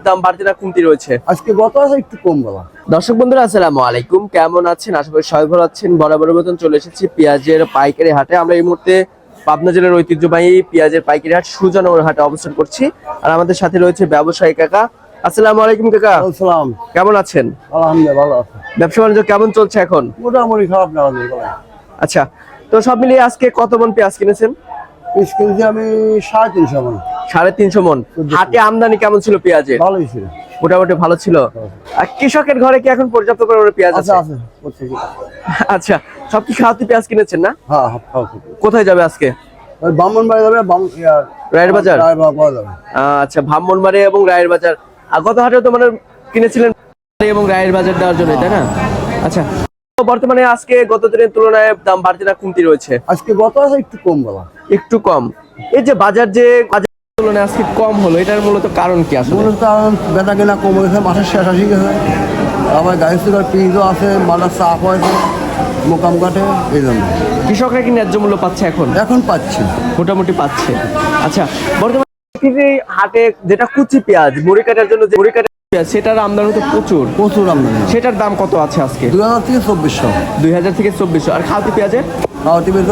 দাম বাড়তি না কমতি রয়েছে? আজকে গত আছে একটু কম বলা। দর্শক বন্ধুরা আসসালামু আলাইকুম, কেমন আছেন? আশা করি সবাই ভালো আছেন। বরাবরের মতন চলে এসেছি পেঁয়াজের পাইকারি হাটে। আমরা এই মুহূর্তে পাবনা জেলার ঐতিহ্যবাহী পেঁয়াজের পাইকারি হাট সুজনগর হাটে অবস্থান করছি। আর আমাদের সাথে রয়েছে ব্যবসায়ী কাকা। আসসালামু আলাইকুম কাকা, আসসালাম। কেমন আছেন? আলহামদুলিল্লাহ ভালো আছে। ব্যবসা বাণিজ্য কেমন চলছে এখন? মোটামুটি খারাপ না। আচ্ছা, তো সব মিলিয়ে আজকে কত মন পেঁয়াজ কিনেছেন? পিস কিনছি আমি 350 মন। 350 মন। হাটে আমদানি কেমন ছিল পেঁয়াজের? ভালোই ছিল, মোটামুটি ভালো ছিল। আর কৃষকের ঘরে কি এখন পর্যাপ্ত পরিমাণে পেঁয়াজ আছে? আছে আচ্ছা, সব কি খাওয়াতে পেঁয়াজ কিনেছেন না? হ্যাঁ। কোথায় যাবে আজকে? ওই ব্রাহ্মণবাড়ি যাবে, রায়ের বাজার। যাবে। আচ্ছা, ব্রাহ্মণবাড়ি এবং রায়ের বাজার। আর গত হাটে তো মানে কিনেছিলেন এবং রায়ের বাজার দেওয়ার জন্য, তাই না? আচ্ছা, তো বর্তমানে আজকে গত দিনের তুলনায় দাম বাড়তি না কমতি রয়েছে? আজকে গত আছে একটু কম বলা। একটু কম। এই যে বাজার তুলনায় আজকে কম হলো, এটার মূলত কারণ কি আসলে? মূলত কারণ বেচা কেনা কম হয়েছে, মাসের শেষ আসি গেছে। আবার গাড়ি সুগার পিঁজও আছে, মালার চাপ হয়েছে মোকাম কাটে, এই জন্য কৃষকরা কি ন্যায্য মূল্য পাচ্ছে এখন পাচ্ছি, মোটামুটি পাচ্ছে। আচ্ছা, বর্তমানে হাটে যেটা কুচি পেঁয়াজ মুড়ি কাটার জন্য, যে মুড়ি কাটার পেঁয়াজ, সেটার আমদানি তো প্রচুর আমদানি। সেটার দাম কত আছে আজকে? 2000 থেকে 2400। 2000 থেকে 2400। আর খাওয়াতি পেঁয়াজের? খাওয়াতি পেঁয়াজ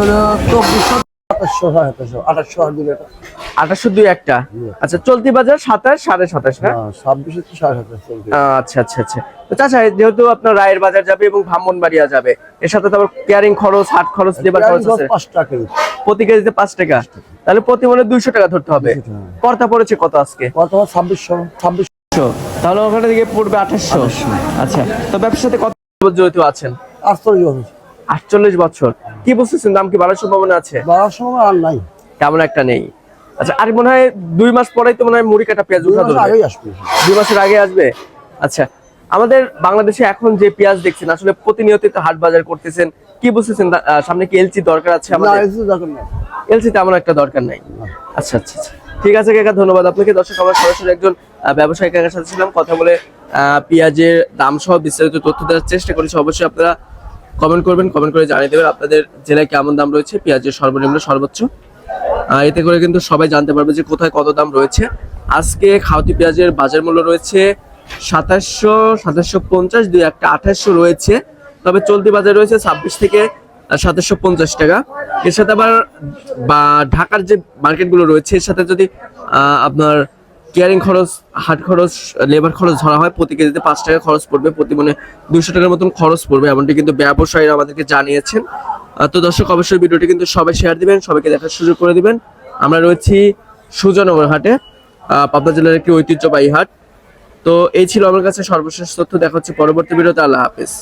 2400, 2700, 2800 2802 একটা। আচ্ছা, চলতি বাজার 27, 27.5 না? 26 থেকে 2700। আচ্ছা আচ্ছা আচ্ছা। তো চাচা, যেহেতু আপনার রায়ের বাজার যাবে এবং ব্রাহ্মণবাড়িয়া যাবে, এর সাথে তো আবার কেয়ারিং খরচ, হাট খরচ, লেবার খরচ আছে। 5 টাকা প্রতি কেজিতে 5 টাকা, তাহলে প্রতি মনে 200 টাকা ধরতে হবে। কর্তা পড়েছে কত আজকে? কত? 2600। তাহলে ওখানে দিকে পড়বে 2800। আচ্ছা, তো ব্যবসার সাথে কত জড়িত আছেন? 48 বছর। কি বুঝতেছেন, দাম কি বাড়ার সম্ভাবনা আছে? বাড়ার সময় আর নাই, তেমন একটা নেই। আচ্ছা, আর মনে হয় 2 মাস পরেই তো মনে হয় মুড়ি কাটা পেঁয়াজ উঠা ধরবে। 2 মাসের আগে আসবে। আচ্ছা, আমাদের বাংলাদেশে এখন যে পেঁয়াজ দেখছেন, আসলে প্রতিনিয়ত তো হাট বাজার করতেছেন, কি বুঝতেছেন সামনে কি এলসি দরকার আছে আমাদের? এলসি তেমন একটা দরকার নাই। আচ্ছা আচ্ছা আচ্ছা, ঠিক আছে কাকা, ধন্যবাদ আপনাকে। দর্শক, আমরা সরাসরি একজন ব্যবসায়ী কাকার সাথে ছিলাম, কথা বলে পেঁয়াজের দাম সহ বিস্তারিত তথ্য দেওয়ার চেষ্টা করেছি। অবশ্যই আপনারা কমেন্ট করবেন, কমেন্ট করে জানিয়ে দেবেন আপনাদের জেলায় কেমন দাম রয়েছে পেঁয়াজের, সর্বনিম্ন সর্বোচ্চ। এতে করে কিন্তু সবাই জানতে পারবে যে কোথায় কত দাম রয়েছে। আজকে খাওয়াতি পেঁয়াজের বাজার মূল্য রয়েছে 2700, 2750, 2 একটা 2800 রয়েছে। তবে চলতি বাজার রয়েছে 26 থেকে 2750 টাকা। এর সাথে আবার ঢাকার যে মার্কেটগুলো রয়েছে, এর সাথে যদি আপনার কেয়ারিং খরচ, হাট খরচ, লেবার খরচ ধরা হয়, প্রতি কেজিতে 5 টাকা খরচ পড়বে, প্রতি মনে 200 টাকার মতন খরচ পড়বে, এমনটি কিন্তু ব্যবসায়ীরা আমাদেরকে জানিয়েছেন। তো দর্শক, অবশ্যই ভিডিওটি কিন্তু সবাই শেয়ার দিবেন, সবাইকে দেখার সুযোগ করে দিবেন। আমরা রয়েছি সুজনগর হাটে, পাবনা জেলার একটি ঐতিহ্যবাহী হাট। তো এই ছিল আমার কাছে সর্বশেষ তথ্য। দেখা হচ্ছে পরবর্তী ভিডিওতে। আল্লাহ হাফেজ।